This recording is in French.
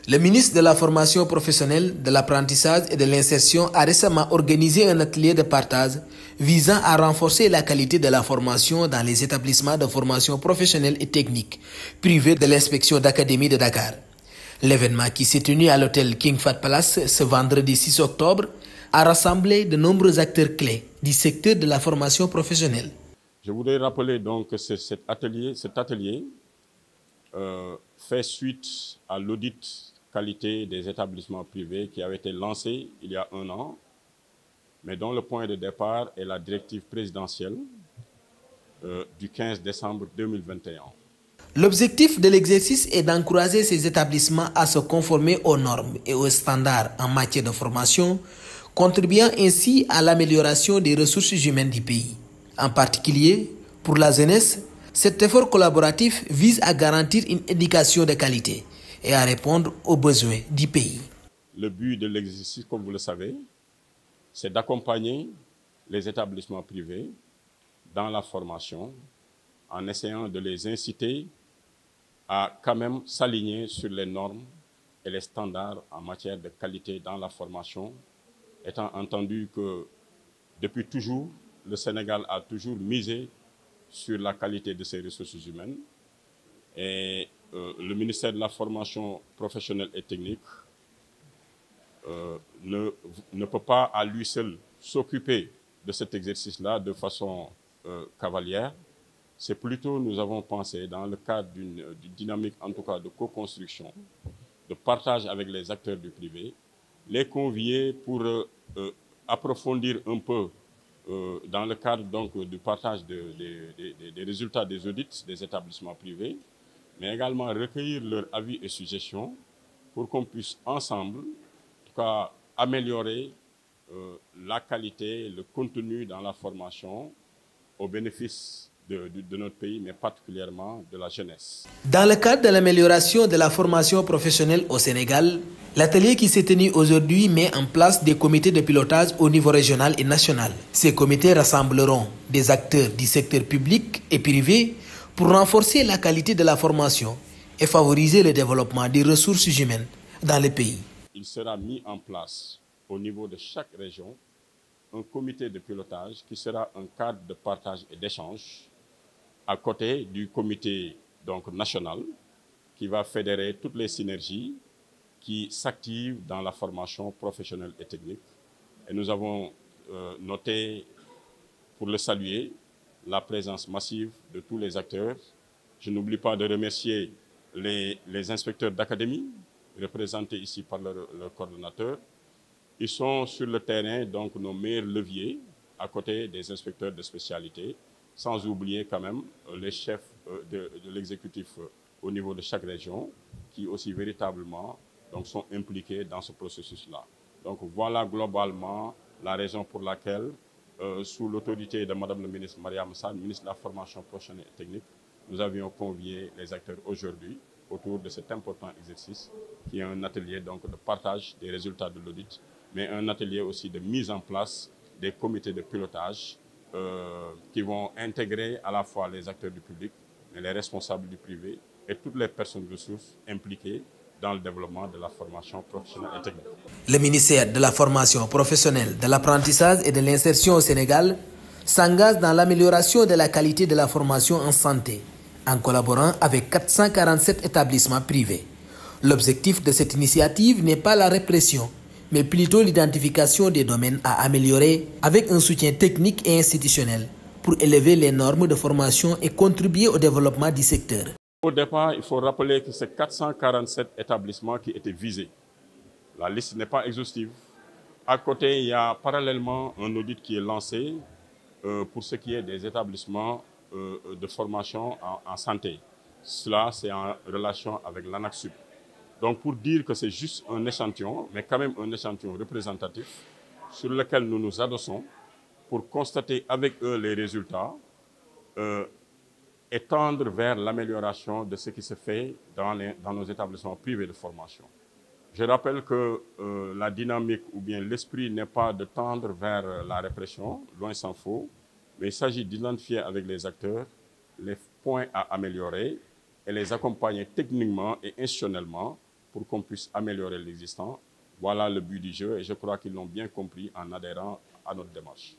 Le ministre de la Formation professionnelle, de l'apprentissage et de l'insertion a récemment organisé un atelier de partage visant à renforcer la qualité de la formation dans les établissements de formation professionnelle et technique privés de l'inspection d'académie de Dakar. L'événement qui s'est tenu à l'hôtel King Fahd Palace ce vendredi 6 octobre a rassemblé de nombreux acteurs clés du secteur de la formation professionnelle. Je voudrais rappeler donc que cet atelier fait suite à l'audit qualité des établissements privés qui avait été lancé il y a un an, mais dont le point de départ est la directive présidentielle du 15 décembre 2021. L'objectif de l'exercice est d'encourager ces établissements à se conformer aux normes et aux standards en matière de formation, contribuant ainsi à l'amélioration des ressources humaines du pays. En particulier, pour la jeunesse, cet effort collaboratif vise à garantir une éducation de qualité et à répondre aux besoins du pays. Le but de l'exercice, comme vous le savez, c'est d'accompagner les établissements privés dans la formation en essayant de les inciter à quand même s'aligner sur les normes et les standards en matière de qualité dans la formation, étant entendu que depuis toujours, le Sénégal a toujours misé sur la qualité de ses ressources humaines et le ministère de la Formation professionnelle et technique ne peut pas à lui seul s'occuper de cet exercice-là de façon cavalière. C'est plutôt, nous avons pensé, dans le cadre d'une dynamique, en tout cas de co-construction, de partage avec les acteurs du privé, les convier pour approfondir un peu dans le cadre donc du partage des résultats des audits des établissements privés, mais également recueillir leurs avis et suggestions pour qu'on puisse ensemble, en tout cas, améliorer la qualité, le contenu dans la formation au bénéfice de notre pays, mais particulièrement de la jeunesse. Dans le cadre de l'amélioration de la formation professionnelle au Sénégal, l'atelier qui s'est tenu aujourd'hui met en place des comités de pilotage au niveau régional et national. Ces comités rassembleront des acteurs du secteur public et privé pour renforcer la qualité de la formation et favoriser le développement des ressources humaines dans le pays. Il sera mis en place au niveau de chaque région un comité de pilotage qui sera un cadre de partage et d'échange à côté du comité donc, national qui va fédérer toutes les synergies qui s'activent dans la formation professionnelle et technique. Et nous avons noté, pour le saluer, la présence massive de tous les acteurs. Je n'oublie pas de remercier les inspecteurs d'académie, représentés ici par leur coordonnateur. Ils sont sur le terrain, donc nos meilleurs leviers, à côté des inspecteurs de spécialité, sans oublier quand même les chefs de l'exécutif au niveau de chaque région, qui aussi véritablement donc, sont impliqués dans ce processus-là. Donc voilà globalement la raison pour laquelle, sous l'autorité de Madame le ministre Mariama Sarr, ministre de la Formation professionnelle et technique, nous avions convié les acteurs aujourd'hui autour de cet important exercice, qui est un atelier donc, de partage des résultats de l'audit, mais un atelier aussi de mise en place des comités de pilotage qui vont intégrer à la fois les acteurs du public, mais les responsables du privé et toutes les personnes ressources impliquées dans le développement de la formation professionnelle et technique. Le ministère de la Formation professionnelle, de l'apprentissage et de l'insertion au Sénégal s'engage dans l'amélioration de la qualité de la formation en santé, en collaborant avec 447 établissements privés. L'objectif de cette initiative n'est pas la répression, mais plutôt l'identification des domaines à améliorer avec un soutien technique et institutionnel pour élever les normes de formation et contribuer au développement du secteur. Au départ, il faut rappeler que c'est 447 établissements qui étaient visés. La liste n'est pas exhaustive. À côté, il y a parallèlement un audit qui est lancé pour ce qui est des établissements de formation en santé. Cela, c'est en relation avec l'ANAQ-Sup. Donc pour dire que c'est juste un échantillon, mais quand même un échantillon représentatif sur lequel nous nous adossons pour constater avec eux les résultats et tendre vers l'amélioration de ce qui se fait dans nos établissements privés de formation. Je rappelle que la dynamique ou bien l'esprit n'est pas de tendre vers la répression, loin s'en faut, mais il s'agit d'identifier avec les acteurs les points à améliorer et les accompagner techniquement et institutionnellement pour qu'on puisse améliorer l'existant. Voilà le but du jeu et je crois qu'ils l'ont bien compris en adhérant à notre démarche.